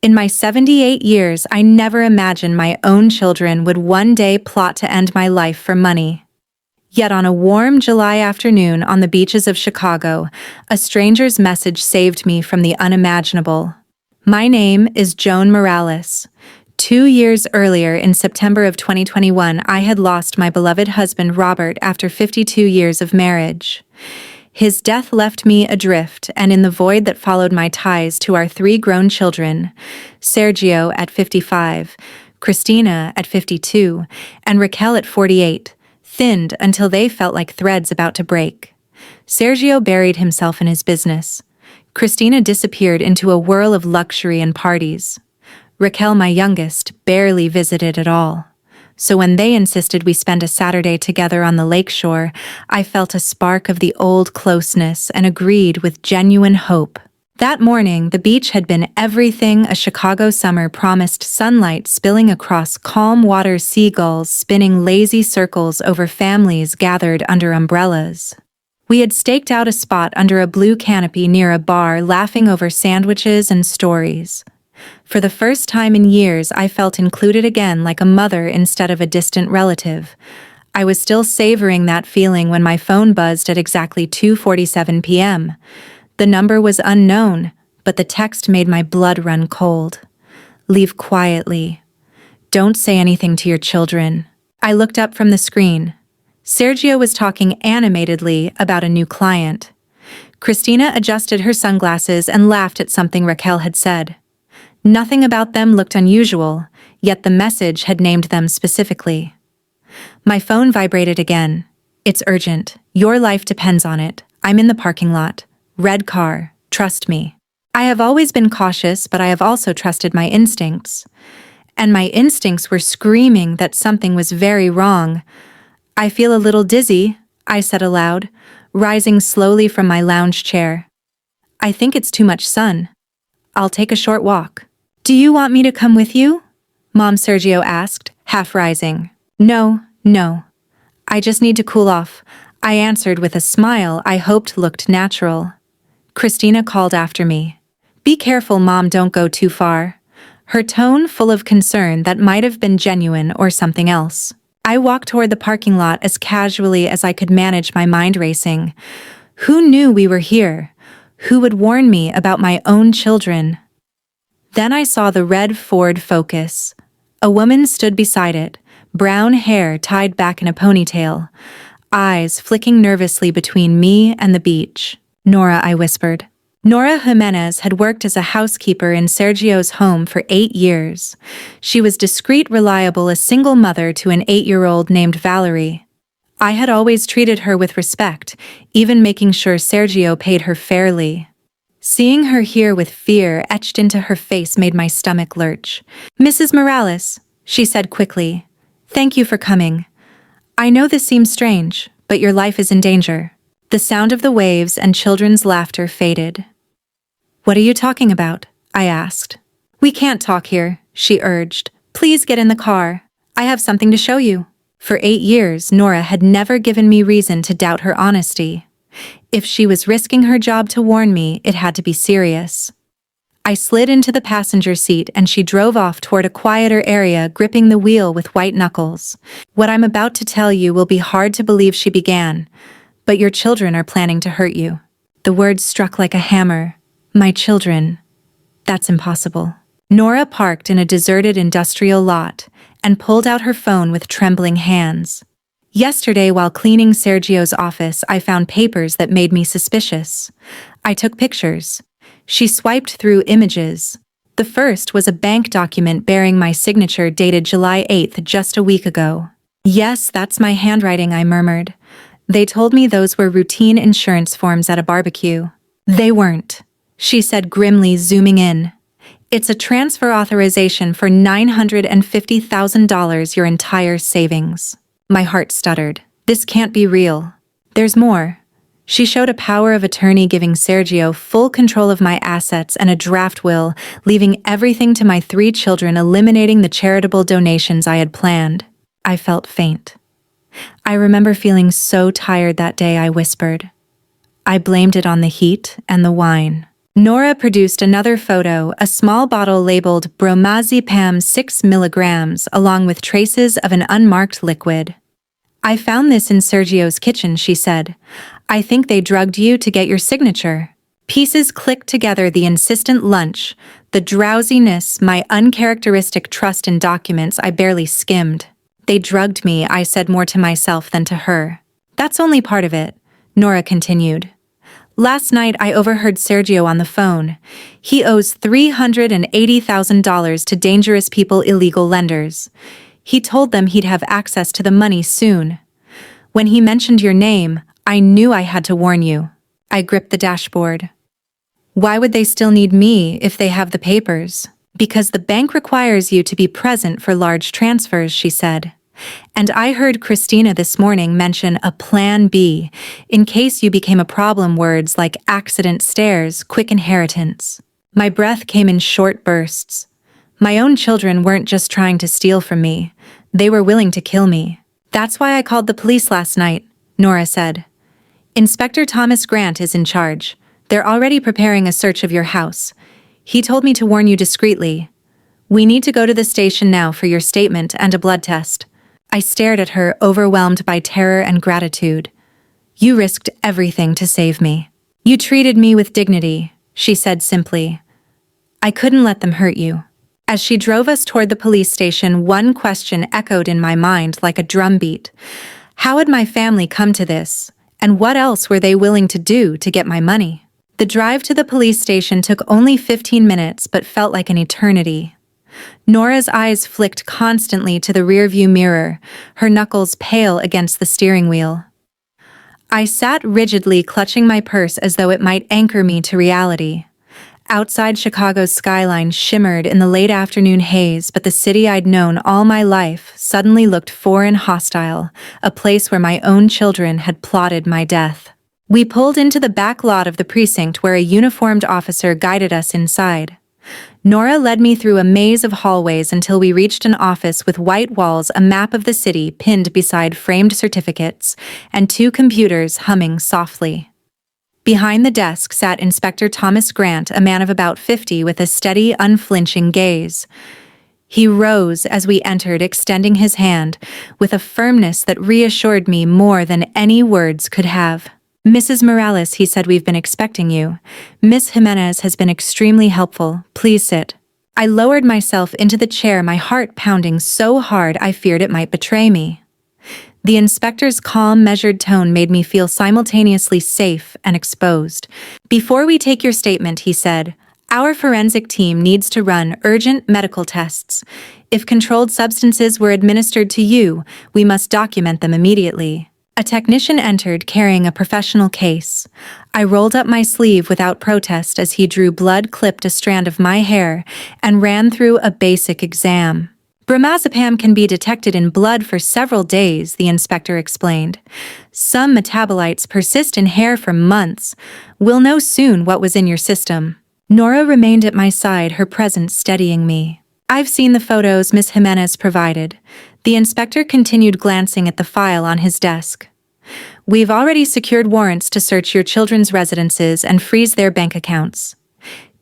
In my 78 years, I never imagined my own children would one day plot to end my life for money. Yet on a warm July afternoon on the beaches of Chicago, a stranger's message saved me from the unimaginable. My name is Joan Morales. 2 years earlier, in September of 2021, I had lost my beloved husband Robert after 52 years of marriage. His death left me adrift, and in the void that followed my ties to our 3 grown children, Sergio at 55, Christina at 52, and Raquel at 48, thinned until they felt like threads about to break. Sergio buried himself in his business. Christina disappeared into a whirl of luxury and parties. Raquel, my youngest, barely visited at all. So when they insisted we spend a Saturday together on the lakeshore, I felt a spark of the old closeness and agreed with genuine hope. That morning, the beach had been everything a Chicago summer promised: sunlight spilling across calm water, seagulls spinning lazy circles over families gathered under umbrellas. We had staked out a spot under a blue canopy near a bar, laughing over sandwiches and stories. For the first time in years, I felt included again, like a mother instead of a distant relative. I was still savoring that feeling when my phone buzzed at exactly 2:47 p.m. The number was unknown, but the text made my blood run cold. Leave quietly. Don't say anything to your children. I looked up from the screen. Sergio was talking animatedly about a new client. Christina adjusted her sunglasses and laughed at something Raquel had said. Nothing about them looked unusual, yet the message had named them specifically. My phone vibrated again. It's urgent. Your life depends on it. I'm in the parking lot. Red car. Trust me. I have always been cautious, but I have also trusted my instincts. And my instincts were screaming that something was very wrong. I feel a little dizzy, I said aloud, rising slowly from my lounge chair. I think it's too much sun. I'll take a short walk. Do you want me to come with you? Mom, Sergio asked, half rising. No. I just need to cool off, I answered with a smile I hoped looked natural. Christina called after me. Be careful, Mom, don't go too far. Her tone full of concern that might have been genuine or something else. I walked toward the parking lot as casually as I could manage my mind racing. Who knew we were here? Who would warn me about my own children? Then I saw the red Ford Focus. A woman stood beside it, brown hair tied back in a ponytail, eyes flicking nervously between me and the beach. Nora, I whispered. Nora Jimenez had worked as a housekeeper in Sergio's home for 8 years. She was discreet, reliable, a single mother to an 8-year-old named Valerie. I had always treated her with respect, even making sure Sergio paid her fairly. Seeing her here with fear etched into her face made my stomach lurch. Mrs. Morales, she said quickly, thank you for coming. I know this seems strange, but your life is in danger. The sound of the waves and children's laughter faded. What are you talking about? I asked. We can't talk here, she urged. Please get in the car. I have something to show you. For 8 years, Nora had never given me reason to doubt her honesty. If she was risking her job to warn me, it had to be serious. I slid into the passenger seat and she drove off toward a quieter area, gripping the wheel with white knuckles. What I'm about to tell you will be hard to believe, she began, but your children are planning to hurt you. The words struck like a hammer. My children. That's impossible. Nora parked in a deserted industrial lot and pulled out her phone with trembling hands. Yesterday, while cleaning Sergio's office, I found papers that made me suspicious. I took pictures. She swiped through images. The first was a bank document bearing my signature dated July 8th, just a week ago. Yes, that's my handwriting, I murmured. They told me those were routine insurance forms at a barbecue. They weren't, she said grimly, zooming in. It's a transfer authorization for $950,000, your entire savings. My heart stuttered. This can't be real. There's more. She showed a power of attorney giving Sergio full control of my assets and a draft will, leaving everything to my 3 children, eliminating the charitable donations I had planned. I felt faint. I remember feeling so tired that day, I whispered. I blamed it on the heat and the wine. Nora produced another photo, a small bottle labeled bromazepam 6 milligrams, along with traces of an unmarked liquid. "I found this in Sergio's kitchen," she said. "I think they drugged you to get your signature." Pieces clicked together: the insistent lunch, the drowsiness, my uncharacteristic trust in documents I barely skimmed. "They drugged me," I said, more to myself than to her. "That's only part of it," Nora continued. "Last night I overheard Sergio on the phone. He owes $380,000 to dangerous people, illegal lenders. He told them he'd have access to the money soon. When he mentioned your name, I knew I had to warn you." I gripped the dashboard. "Why would they still need me if they have the papers?" "Because the bank requires you to be present for large transfers," she said. "And I heard Christina this morning mention a plan B, in case you became a problem, words like accident stairs, quick inheritance." My breath came in short bursts. My own children weren't just trying to steal from me. They were willing to kill me. "That's why I called the police last night," Nora said. "Inspector Thomas Grant is in charge. They're already preparing a search of your house. He told me to warn you discreetly. We need to go to the station now for your statement and a blood test." I stared at her, overwhelmed by terror and gratitude. "You risked everything to save me. You treated me with dignity," she said simply. "I couldn't let them hurt you." As she drove us toward the police station, one question echoed in my mind like a drumbeat. How had my family come to this? And what else were they willing to do to get my money? The drive to the police station took only 15 minutes but felt like an eternity. Nora's eyes flicked constantly to the rearview mirror, her knuckles pale against the steering wheel. I sat rigidly, clutching my purse as though it might anchor me to reality. Outside, Chicago's skyline shimmered in the late afternoon haze, but the city I'd known all my life suddenly looked foreign, hostile, a place where my own children had plotted my death. We pulled into the back lot of the precinct, where a uniformed officer guided us inside. Nora led me through a maze of hallways until we reached an office with white walls, a map of the city pinned beside framed certificates, and two computers humming softly. Behind the desk sat Inspector Thomas Grant, a man of about 50 with a steady, unflinching gaze. He rose as we entered, extending his hand with a firmness that reassured me more than any words could have. "Mrs. Morales," he said, "we've been expecting you. Miss Jimenez has been extremely helpful. Please sit." I lowered myself into the chair, my heart pounding so hard I feared it might betray me. The inspector's calm, measured tone made me feel simultaneously safe and exposed. "Before we take your statement," he said, "our forensic team needs to run urgent medical tests. If controlled substances were administered to you, we must document them immediately." A technician entered, carrying a professional case. I rolled up my sleeve without protest as he drew blood, clipped a strand of my hair, and ran through a basic exam. "Bromazepam can be detected in blood for several days," the inspector explained. "Some metabolites persist in hair for months. We'll know soon what was in your system." Nora remained at my side, her presence steadying me. "I've seen the photos Miss Jimenez provided." The inspector continued, glancing at the file on his desk. "We've already secured warrants to search your children's residences and freeze their bank accounts.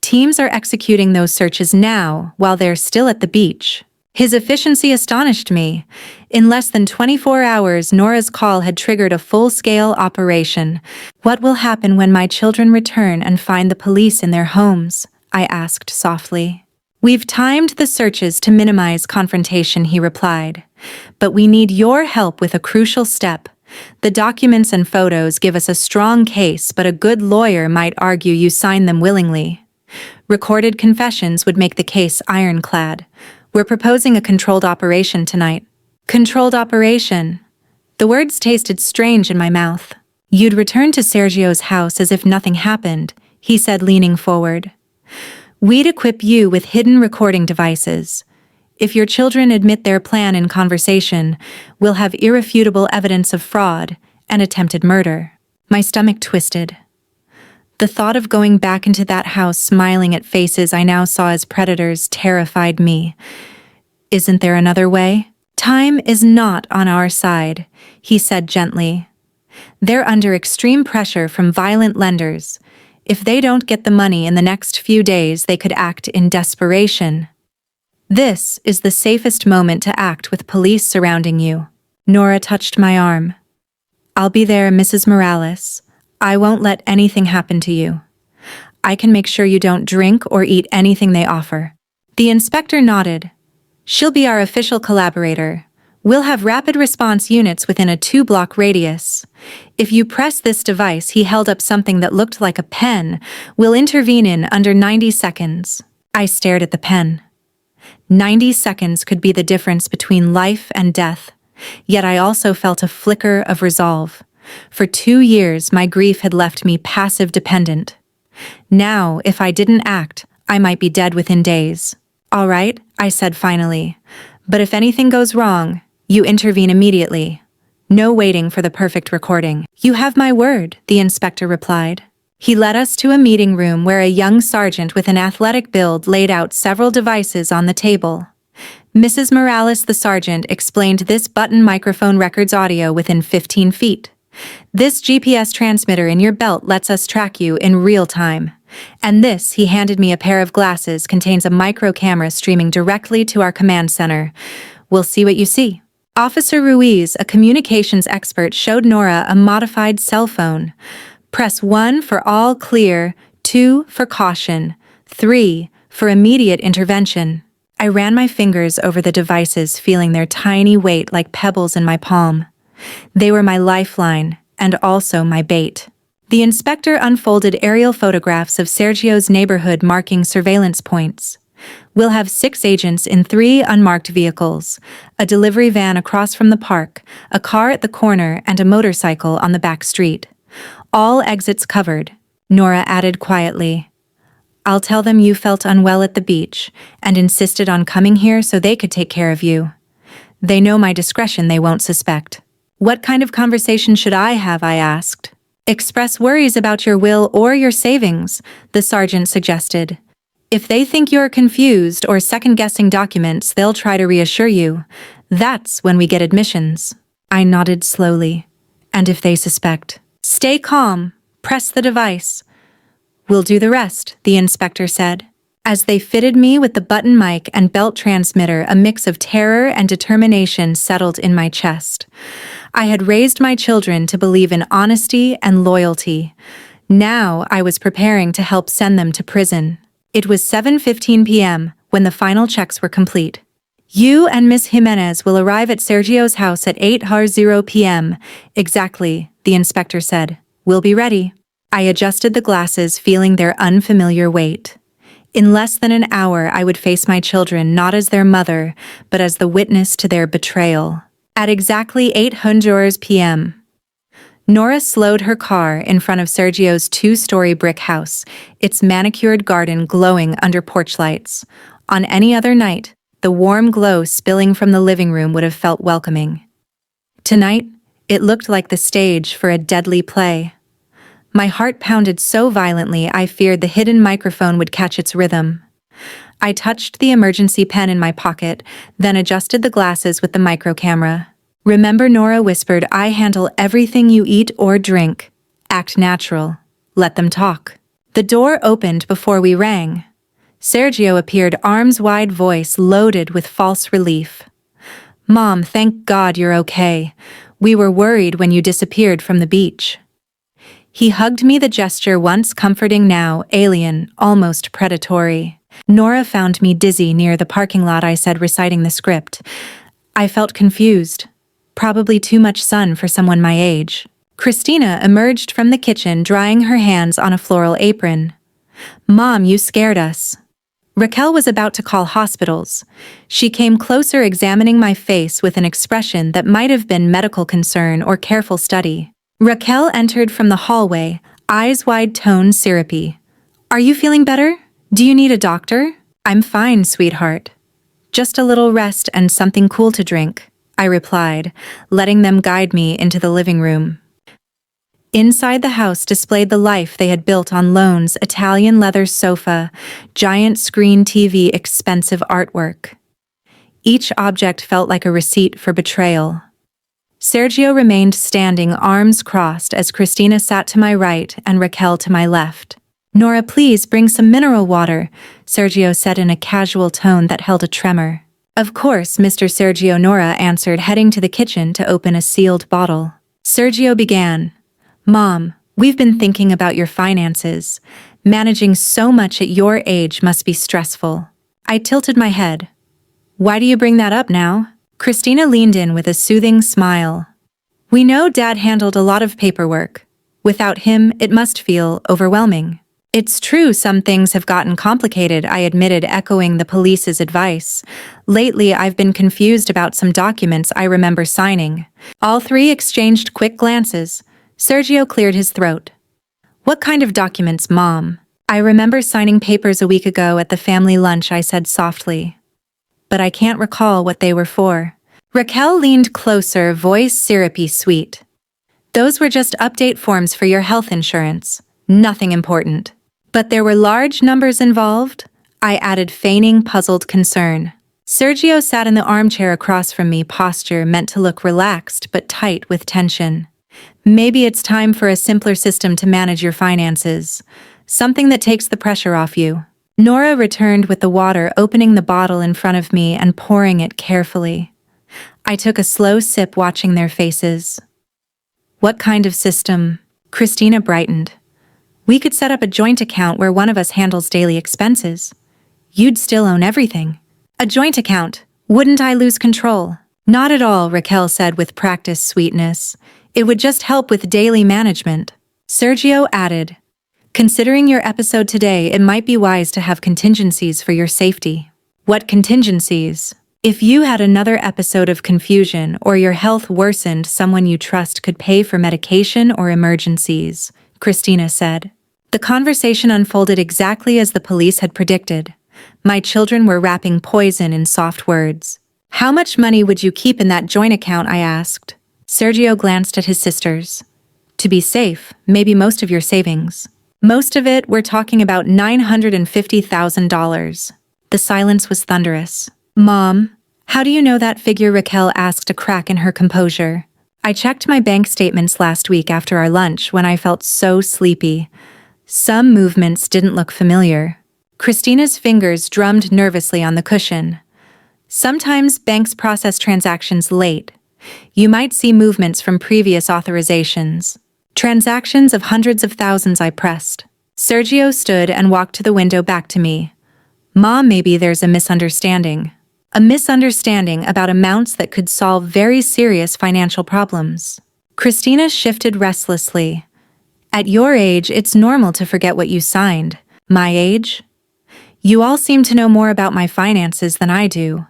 Teams are executing those searches now while they're still at the beach." His efficiency astonished me. In less than 24 hours, Nora's call had triggered a full-scale operation. "What will happen when my children return and find the police in their homes?" I asked softly. "We've timed the searches to minimize confrontation," he replied. "But we need your help with a crucial step. The documents and photos give us a strong case, but a good lawyer might argue you signed them willingly. Recorded confessions would make the case ironclad. We're proposing a controlled operation tonight." Controlled operation? The words tasted strange in my mouth. "You'd return to Sergio's house as if nothing happened," he said, leaning forward. "We'd equip you with hidden recording devices. If your children admit their plan in conversation, we'll have irrefutable evidence of fraud and attempted murder." My stomach twisted. The thought of going back into that house, smiling at faces I now saw as predators, terrified me. "Isn't there another way?" "Time is not on our side," he said gently. "They're under extreme pressure from violent lenders. If they don't get the money in the next few days, they could act in desperation. This is the safest moment to act with police surrounding you. Nora touched my arm. I'll be there, Mrs. Morales. I won't let anything happen to you. I can make sure you don't drink or eat anything they offer. The inspector nodded. She'll be our official collaborator. We'll have rapid response units within a 2-block radius. If you press this device, he held up something that looked like a pen, we'll intervene in under 90 seconds. I stared at the pen. 90 seconds could be the difference between life and death. Yet I also felt a flicker of resolve. For 2 years, my grief had left me passive dependent. Now, if I didn't act, I might be dead within days. All right, I said finally. But if anything goes wrong, you intervene immediately. No waiting for the perfect recording. You have my word, the inspector replied. He led us to a meeting room where a young sergeant with an athletic build laid out several devices on the table. Mrs. Morales, the sergeant, explained this button microphone records audio within 15 feet. This GPS transmitter in your belt lets us track you in real time. And this, he handed me a pair of glasses, contains a micro camera streaming directly to our command center. We'll see what you see. Officer Ruiz, a communications expert, showed Nora a modified cell phone. Press 1 for all clear, 2 for caution, 3 for immediate intervention. I ran my fingers over the devices, feeling their tiny weight like pebbles in my palm. They were my lifeline, and also my bait. The inspector unfolded aerial photographs of Sergio's neighborhood marking surveillance points. We'll have 6 agents in 3 unmarked vehicles, a delivery van across from the park, a car at the corner, and a motorcycle on the back street. All exits covered, Nora added quietly. I'll tell them you felt unwell at the beach and insisted on coming here so they could take care of you. They know my discretion, they won't suspect. What kind of conversation should I have? I asked. Express worries about your will or your savings, the sergeant suggested. If they think you're confused or second-guessing documents, they'll try to reassure you. That's when we get admissions. I nodded slowly. And if they suspect? Stay calm. Press the device. We'll do the rest, the inspector said. As they fitted me with the button mic and belt transmitter, a mix of terror and determination settled in my chest. I had raised my children to believe in honesty and loyalty. Now I was preparing to help send them to prison. It was 7:15 p.m. when the final checks were complete. You and Miss Jimenez will arrive at Sergio's house at 8:00 p.m. Exactly, the inspector said. We'll be ready. I adjusted the glasses, feeling their unfamiliar weight. In less than an hour, I would face my children not as their mother, but as the witness to their betrayal. At exactly 8:00 p.m., Nora slowed her car in front of Sergio's 2-story brick house, its manicured garden glowing under porch lights. On any other night, the warm glow spilling from the living room would have felt welcoming. Tonight, it looked like the stage for a deadly play. My heart pounded so violently I feared the hidden microphone would catch its rhythm. I touched the emergency pen in my pocket, then adjusted the glasses with the micro camera. Remember, Nora whispered, I handle everything you eat or drink. Act natural. Let them talk. The door opened before we rang. Sergio appeared, arms-wide voice loaded with false relief. Mom, thank God you're okay. We were worried when you disappeared from the beach. He hugged me, the gesture once comforting, now alien, almost predatory. Nora found me dizzy near the parking lot, I said, reciting the script. I felt confused. Probably too much sun for someone my age. Christina emerged from the kitchen, drying her hands on a floral apron. Mom, you scared us. Raquel was about to call hospitals. She came closer, examining my face with an expression that might have been medical concern or careful study. Raquel entered from the hallway, eyes wide, tone syrupy. Are you feeling better? Do you need a doctor? I'm fine, sweetheart. Just a little rest and something cool to drink, I replied, letting them guide me into the living room. Inside, the house displayed the life they had built on loans: Italian leather sofa, giant screen TV, expensive artwork. Each object felt like a receipt for betrayal. Sergio remained standing, arms crossed, as Christina sat to my right and Raquel to my left. Nora, please bring some mineral water, Sergio said in a casual tone that held a tremor. Of course, Mr. Sergio, Nora answered, heading to the kitchen to open a sealed bottle. Sergio began. Mom, we've been thinking about your finances. Managing so much at your age must be stressful. I tilted my head. Why do you bring that up now? Christina leaned in with a soothing smile. We know Dad handled a lot of paperwork. Without him, it must feel overwhelming. It's true some things have gotten complicated, I admitted, echoing the police's advice. Lately, I've been confused about some documents I remember signing. All three exchanged quick glances. Sergio cleared his throat. What kind of documents, Mom? I remember signing papers a week ago at the family lunch, I said softly. But I can't recall what they were for. Raquel leaned closer, voice syrupy sweet. Those were just update forms for your health insurance. Nothing important. But there were large numbers involved? I added, feigning puzzled concern. Sergio sat in the armchair across from me, posture meant to look relaxed but tight with tension. Maybe it's time for a simpler system to manage your finances. Something that takes the pressure off you. Nora returned with the water, opening the bottle in front of me and pouring it carefully. I took a slow sip, watching their faces. What kind of system? Christina brightened. We could set up a joint account where one of us handles daily expenses. You'd still own everything. A joint account. Wouldn't I lose control? Not at all, Raquel said with practiced sweetness. It would just help with daily management. Sergio added, considering your episode today, it might be wise to have contingencies for your safety. What contingencies? If you had another episode of confusion or your health worsened, someone you trust could pay for medication or emergencies, Christina said. The conversation unfolded exactly as the police had predicted. My children were wrapping poison in soft words. How much money would you keep in that joint account? I asked. Sergio glanced at his sisters. To be safe, maybe most of your savings. Most of it, we're talking about $950,000. The silence was thunderous. Mom, how do you know that figure? Raquel asked, a crack in her composure. I checked my bank statements last week after our lunch when I felt so sleepy. Some movements didn't look familiar. Christina's fingers drummed nervously on the cushion. Sometimes banks process transactions late. You might see movements from previous authorizations. Transactions of hundreds of thousands, I pressed. Sergio stood and walked to the window back to me. Mom, maybe there's a misunderstanding. A misunderstanding about amounts that could solve very serious financial problems. Christina shifted restlessly. At your age, it's normal to forget what you signed. My age? You all seem to know more about my finances than I do,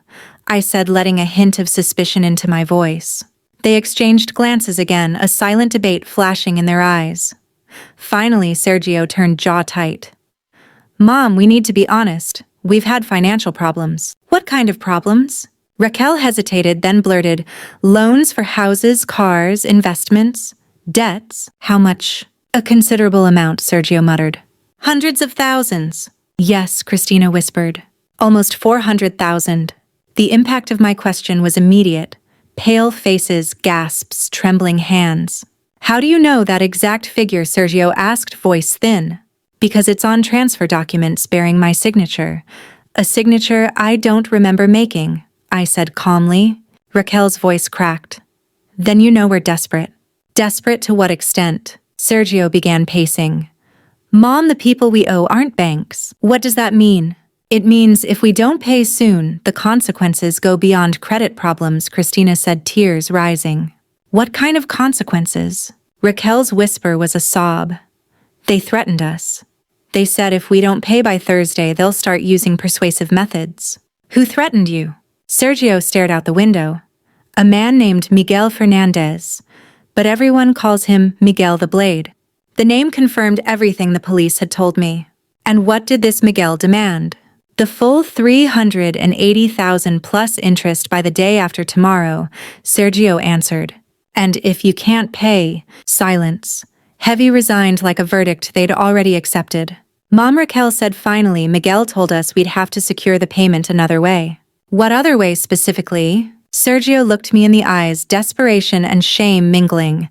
I said, letting a hint of suspicion into my voice. They exchanged glances again, a silent debate flashing in their eyes. Finally, Sergio turned jaw tight. Mom, we need to be honest. We've had financial problems. What kind of problems? Raquel hesitated, then blurted, loans for houses, cars, investments, debts. How much? A considerable amount, Sergio muttered. Hundreds of thousands. Yes, Christina whispered. Almost 400,000. The impact of my question was immediate. Pale faces, gasps, trembling hands. How do you know that exact figure? Sergio asked, voice thin. Because it's on transfer documents bearing my signature. A signature I don't remember making, I said calmly. Raquel's voice cracked. Then you know we're desperate. Desperate to what extent? Sergio began pacing. Mom, the people we owe aren't banks. What does that mean? It means if we don't pay soon, the consequences go beyond credit problems, Christina said, tears rising. What kind of consequences? Raquel's whisper was a sob. They threatened us. They said if we don't pay by Thursday, they'll start using persuasive methods. Who threatened you? Sergio stared out the window. A man named Miguel Fernandez. But everyone calls him Miguel the Blade. The name confirmed everything the police had told me. And what did this Miguel demand? The full $380,000 plus interest by the day after tomorrow, Sergio answered. And if you can't pay, silence. Heavy, resigned, like a verdict they'd already accepted. Mom, Raquel said finally. Miguel told us we'd have to secure the payment another way. What other way specifically? Sergio looked me in the eyes, desperation and shame mingling.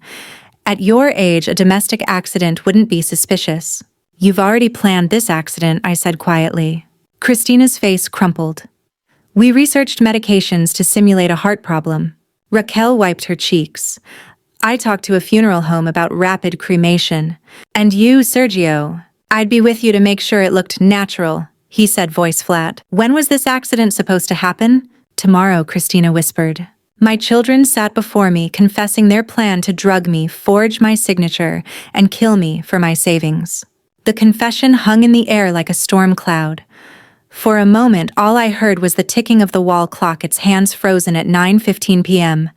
At your age, a domestic accident wouldn't be suspicious. You've already planned this accident, I said quietly. Christina's face crumpled. We researched medications to simulate a heart problem. Raquel wiped her cheeks. I talked to a funeral home about rapid cremation. And you, Sergio, I'd be with you to make sure it looked natural, he said, voice flat. When was this accident supposed to happen? Tomorrow, Christina whispered. My children sat before me, confessing their plan to drug me, forge my signature, and kill me for my savings. The confession hung in the air like a storm cloud. For a moment, all I heard was the ticking of the wall clock, its hands frozen at 9:15 p.m.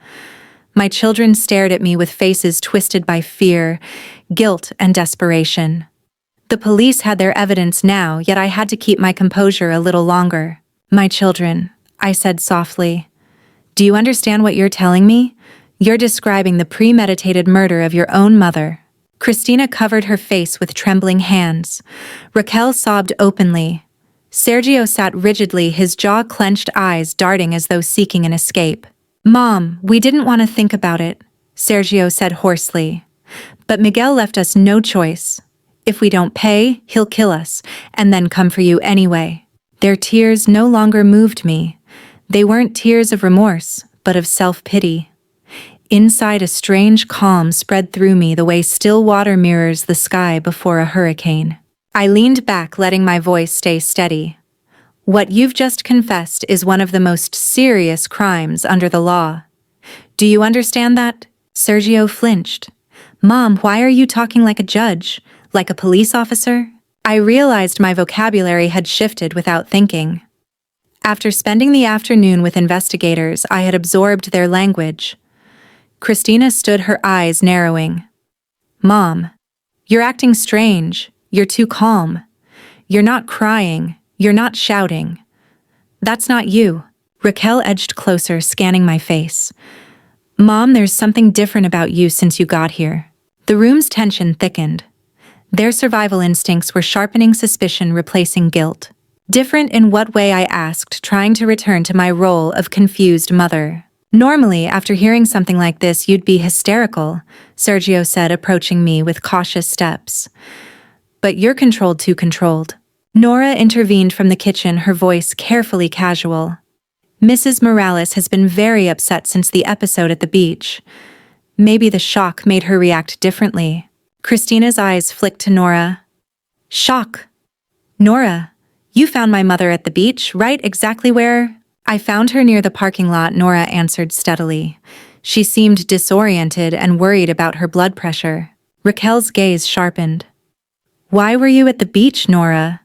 My children stared at me with faces twisted by fear, guilt, and desperation. The police had their evidence now, yet I had to keep my composure a little longer. My children, I said softly. Do you understand what you're telling me? You're describing the premeditated murder of your own mother. Christina covered her face with trembling hands. Raquel sobbed openly. Sergio sat rigidly, his jaw clenched, eyes darting as though seeking an escape. Mom, we didn't want to think about it, Sergio said hoarsely. But Miguel left us no choice. If we don't pay, he'll kill us, and then come for you anyway. Their tears no longer moved me. They weren't tears of remorse, but of self-pity. Inside, a strange calm spread through me the way still water mirrors the sky before a hurricane. I leaned back, letting my voice stay steady. What you've just confessed is one of the most serious crimes under the law. Do you understand that? Sergio flinched. Mom, why are you talking like a judge? Like a police officer? I realized my vocabulary had shifted without thinking. After spending the afternoon with investigators, I had absorbed their language. Christina stood, her eyes narrowing. Mom, you're acting strange. You're too calm. You're not crying. You're not shouting. That's not you. Raquel edged closer, scanning my face. Mom, there's something different about you since you got here. The room's tension thickened. Their survival instincts were sharpening suspicion, replacing guilt. Different in what way, I asked, trying to return to my role of confused mother. Normally, after hearing something like this, you'd be hysterical, Sergio said, approaching me with cautious steps. But you're controlled, too controlled. Nora intervened from the kitchen, her voice carefully casual. Mrs. Morales has been very upset since the episode at the beach. Maybe the shock made her react differently. Christina's eyes flicked to Nora. Shock. Nora, you found my mother at the beach, right? Exactly where? I found her near the parking lot, Nora answered steadily. She seemed disoriented and worried about her blood pressure. Raquel's gaze sharpened. Why were you at the beach, Nora?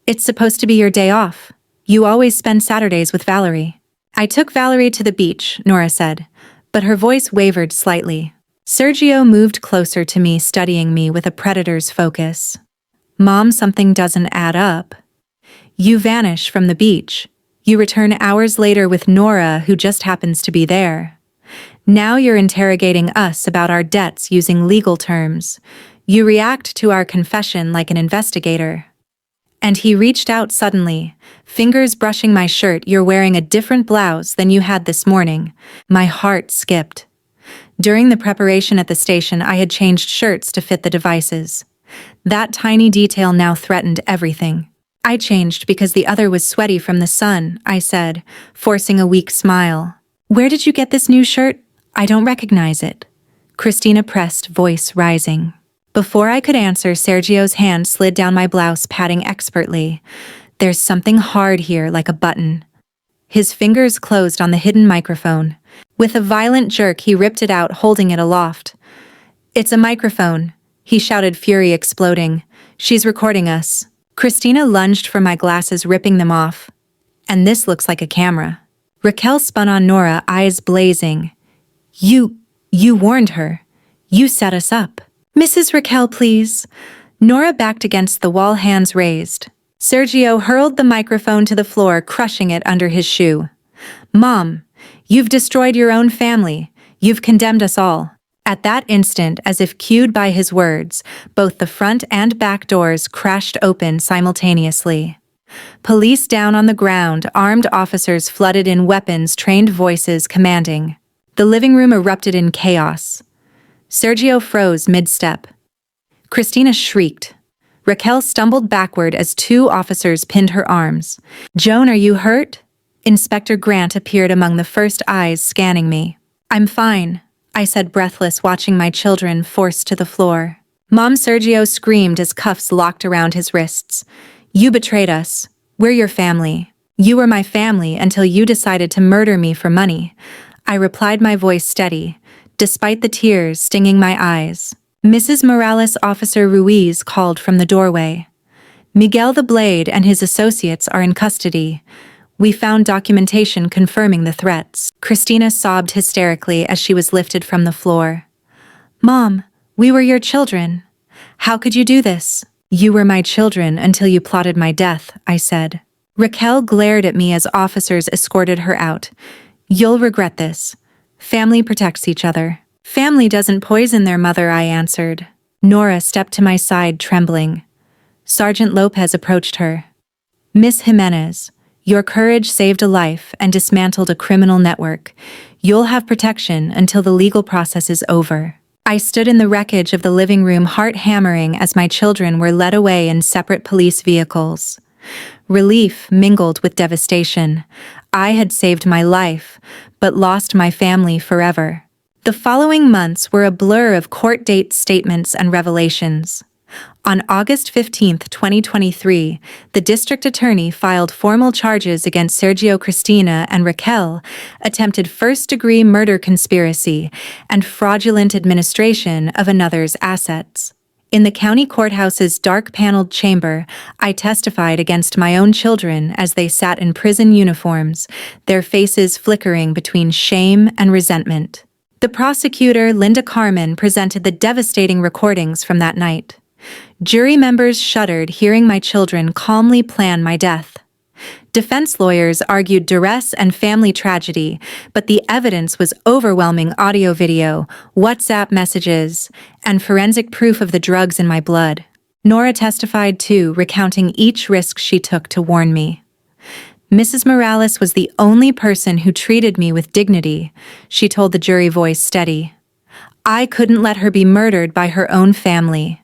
It's supposed to be your day off. You always spend Saturdays with Valerie. I took Valerie to the beach, Nora said, but her voice wavered slightly. Sergio moved closer to me, studying me with a predator's focus. Mom, something doesn't add up. You vanish from the beach. You return hours later with Nora, who just happens to be there. Now you're interrogating us about our debts using legal terms. You react to our confession like an investigator. And he reached out suddenly, fingers brushing my shirt. You're wearing a different blouse than you had this morning. My heart skipped. During the preparation at the station, I had changed shirts to fit the devices. That tiny detail now threatened everything. I changed because the other was sweaty from the sun, I said, forcing a weak smile. Where did you get this new shirt? I don't recognize it. Christina pressed, voice rising. Before I could answer, Sergio's hand slid down my blouse, patting expertly. There's something hard here, like a button. His fingers closed on the hidden microphone. With a violent jerk, he ripped it out, holding it aloft. It's a microphone, he shouted, fury exploding. She's recording us. Christina lunged for my glasses, ripping them off. And this looks like a camera. Raquel spun on Nora, eyes blazing. You warned her. You set us up. Mrs. Raquel, please. Nora backed against the wall, hands raised. Sergio hurled the microphone to the floor, crushing it under his shoe. Mom, you've destroyed your own family. You've condemned us all. At that instant, as if cued by his words, both the front and back doors crashed open simultaneously. Police down on the ground, armed officers flooded in, weapons, trained voices commanding. The living room erupted in chaos. Sergio froze mid-step. Christina shrieked. Raquel stumbled backward as two officers pinned her arms. "Joan, are you hurt?" Inspector Grant appeared among the first eyes scanning me. "I'm fine," I said, breathless, watching my children forced to the floor. Mom, Sergio screamed as cuffs locked around his wrists. "You betrayed us. We're your family. You were my family until you decided to murder me for money," I replied, my voice steady, despite the tears stinging my eyes. Mrs. Morales, Officer Ruiz called from the doorway. "Miguel the Blade and his associates are in custody. We found documentation confirming the threats." Christina sobbed hysterically as she was lifted from the floor. "Mom, we were your children. How could you do this?" "You were my children until you plotted my death," I said. Raquel glared at me as officers escorted her out. "You'll regret this. Family protects each other." "Family doesn't poison their mother," I answered. Nora stepped to my side, trembling. Sergeant Lopez approached her. "Miss Jimenez, your courage saved a life and dismantled a criminal network. You'll have protection until the legal process is over." I stood in the wreckage of the living room, heart hammering, as my children were led away in separate police vehicles. Relief mingled with devastation. I had saved my life, but lost my family forever. The following months were a blur of court dates, statements, and revelations. On August 15, 2023, the district attorney filed formal charges against Sergio, Christina, and Raquel, attempted first-degree murder, conspiracy, and fraudulent administration of another's assets. In the county courthouse's dark-paneled chamber, I testified against my own children as they sat in prison uniforms, their faces flickering between shame and resentment. The prosecutor, Linda Carmen, presented the devastating recordings from that night. Jury members shuddered hearing my children calmly plan my death. Defense lawyers argued duress and family tragedy, but the evidence was overwhelming: audio, video, WhatsApp messages, and forensic proof of the drugs in my blood. Nora testified too, recounting each risk she took to warn me. Mrs. Morales was the only person who treated me with dignity, she told the jury, voice steady. I couldn't let her be murdered by her own family.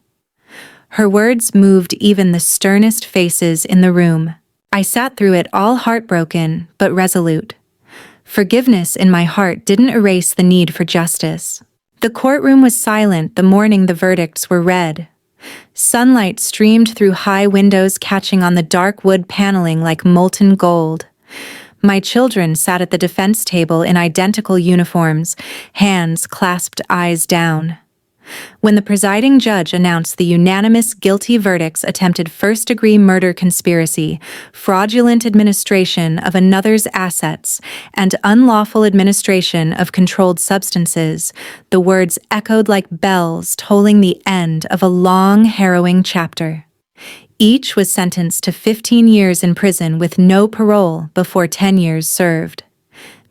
Her words moved even the sternest faces in the room. I sat through it all, heartbroken but resolute. Forgiveness in my heart didn't erase the need for justice. The courtroom was silent the morning the verdicts were read. Sunlight streamed through high windows, catching on the dark wood paneling like molten gold. My children sat at the defense table in identical uniforms, hands clasped, eyes down. When the presiding judge announced the unanimous guilty verdicts, attempted first-degree murder, conspiracy, fraudulent administration of another's assets, and unlawful administration of controlled substances, the words echoed like bells tolling the end of a long, harrowing chapter. Each was sentenced to 15 years in prison with no parole before 10 years served.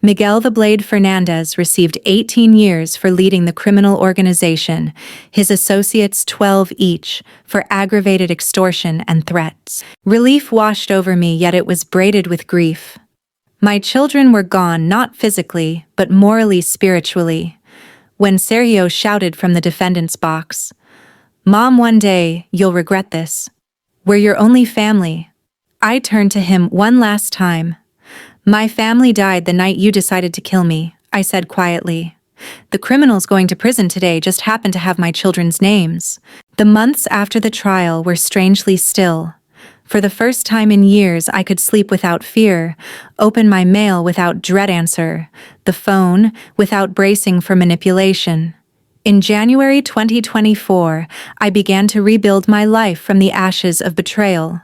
Miguel the Blade Fernandez received 18 years for leading the criminal organization, his associates 12 each for aggravated extortion and threats. Relief washed over me, yet it was braided with grief. My children were gone, not physically, but morally, spiritually. When Sergio shouted from the defendant's box, "Mom, one day, you'll regret this. We're your only family," I turned to him one last time. "My family died the night you decided to kill me," I said quietly. "The criminals going to prison today just happened to have my children's names." The months after the trial were strangely still. For the first time in years, I could sleep without fear, open my mail without dread, answer the phone without bracing for manipulation. In January 2024, I began to rebuild my life from the ashes of betrayal.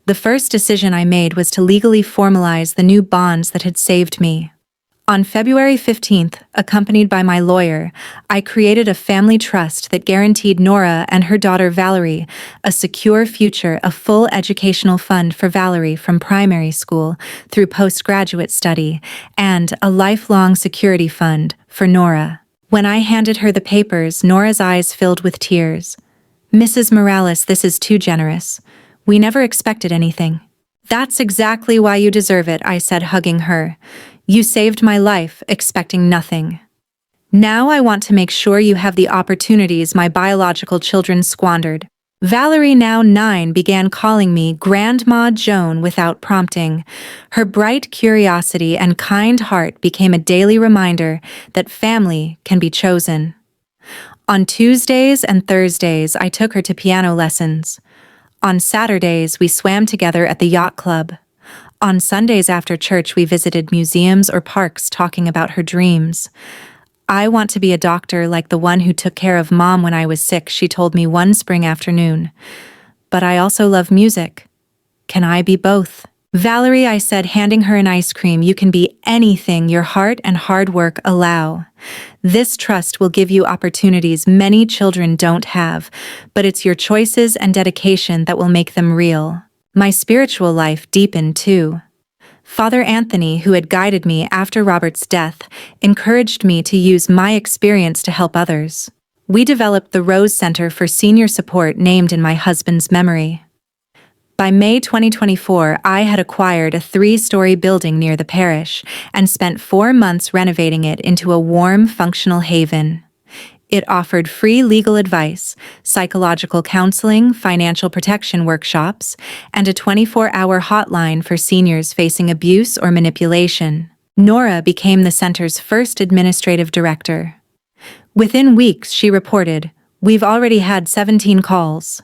The first decision I made was to legally formalize the new bonds that had saved me. On February 15th, accompanied by my lawyer, I created a family trust that guaranteed Nora and her daughter Valerie a secure future, a full educational fund for Valerie from primary school through postgraduate study, and a lifelong security fund for Nora. When I handed her the papers, Nora's eyes filled with tears. "Mrs. Morales, this is too generous. We never expected anything." "That's exactly why you deserve it," I said, hugging her. "You saved my life, expecting nothing. Now I want to make sure you have the opportunities my biological children squandered." Valerie, now 9, began calling me Grandma Joan without prompting. Her bright curiosity and kind heart became a daily reminder that family can be chosen. On Tuesdays and Thursdays, I took her to piano lessons. On Saturdays, we swam together at the yacht club. On Sundays after church, we visited museums or parks talking about her dreams. "I want to be a doctor like the one who took care of Mom when I was sick," she told me one spring afternoon. "But I also love music. Can I be both?" "Valerie," I said, handing her an ice cream, "you can be anything your heart and hard work allow. This trust will give you opportunities many children don't have, but it's your choices and dedication that will make them real." My spiritual life deepened too. Father Anthony, who had guided me after Robert's death, encouraged me to use my experience to help others. We developed the Rose Center for Senior Support, named in my husband's memory. By May 2024, I had acquired a 3-story building near the parish and spent 4 months renovating it into a warm, functional haven. It offered free legal advice, psychological counseling, financial protection workshops, and a 24-hour hotline for seniors facing abuse or manipulation. Nora became the center's first administrative director. Within weeks, she reported, "We've already had 17 calls.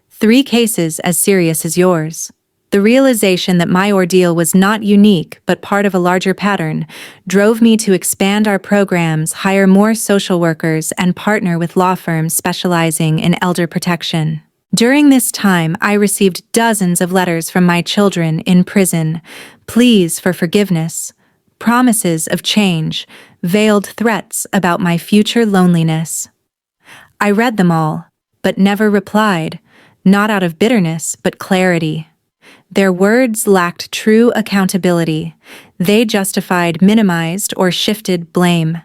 3 cases as serious as yours." The realization that my ordeal was not unique but part of a larger pattern drove me to expand our programs, hire more social workers, and partner with law firms specializing in elder protection. During this time, I received dozens of letters from my children in prison, pleas for forgiveness, promises of change, veiled threats about my future loneliness. I read them all, but never replied, not out of bitterness but clarity. Their words lacked true accountability. They justified, minimized, or shifted blame.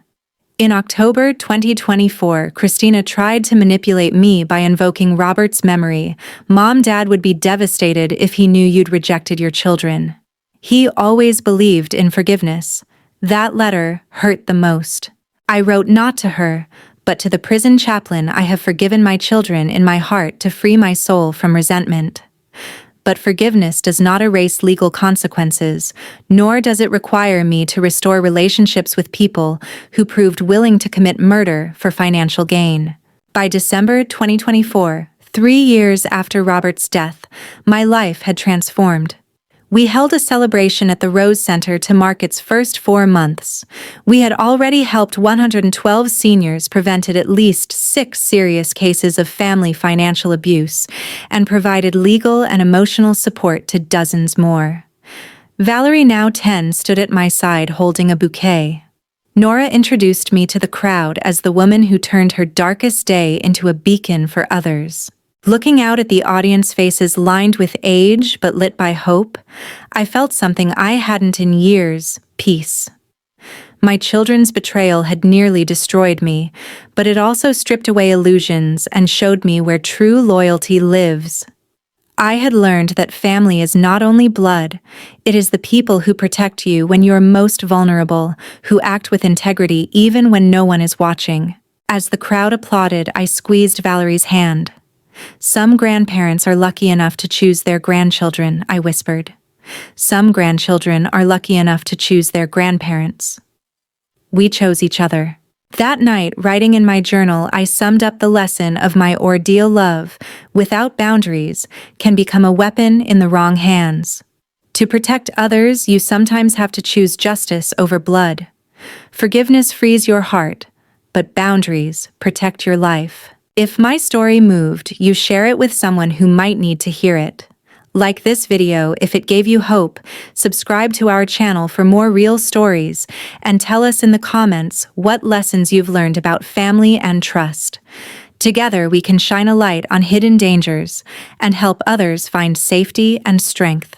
In October 2024, Christina tried to manipulate me by invoking Robert's memory. "Mom, Dad would be devastated if he knew you'd rejected your children. He always believed in forgiveness." That letter hurt the most. I wrote not to her, but to the prison chaplain, "I have forgiven my children in my heart to free my soul from resentment." But forgiveness does not erase legal consequences, nor does it require me to restore relationships with people who proved willing to commit murder for financial gain. By December 2024, 3 years after Robert's death, my life had transformed. We held a celebration at the Rose Center to mark its first 4 months. We had already helped 112 seniors, prevented at least 6 serious cases of family financial abuse, and provided legal and emotional support to dozens more. Valerie, now 10, stood at my side holding a bouquet. Nora introduced me to the crowd as the woman who turned her darkest day into a beacon for others. Looking out at the audience, faces lined with age but lit by hope, I felt something I hadn't in years: peace. My children's betrayal had nearly destroyed me, but it also stripped away illusions and showed me where true loyalty lives. I had learned that family is not only blood, it is the people who protect you when you're most vulnerable, who act with integrity even when no one is watching. As the crowd applauded, I squeezed Valerie's hand. "Some grandparents are lucky enough to choose their grandchildren," I whispered. "Some grandchildren are lucky enough to choose their grandparents. We chose each other." That night, writing in my journal, I summed up the lesson of my ordeal: love, without boundaries, can become a weapon in the wrong hands. To protect others, you sometimes have to choose justice over blood. Forgiveness frees your heart, but boundaries protect your life. If my story moved you, share it with someone who might need to hear it. Like this video if it gave you hope, subscribe to our channel for more real stories, and tell us in the comments what lessons you've learned about family and trust. Together we can shine a light on hidden dangers and help others find safety and strength.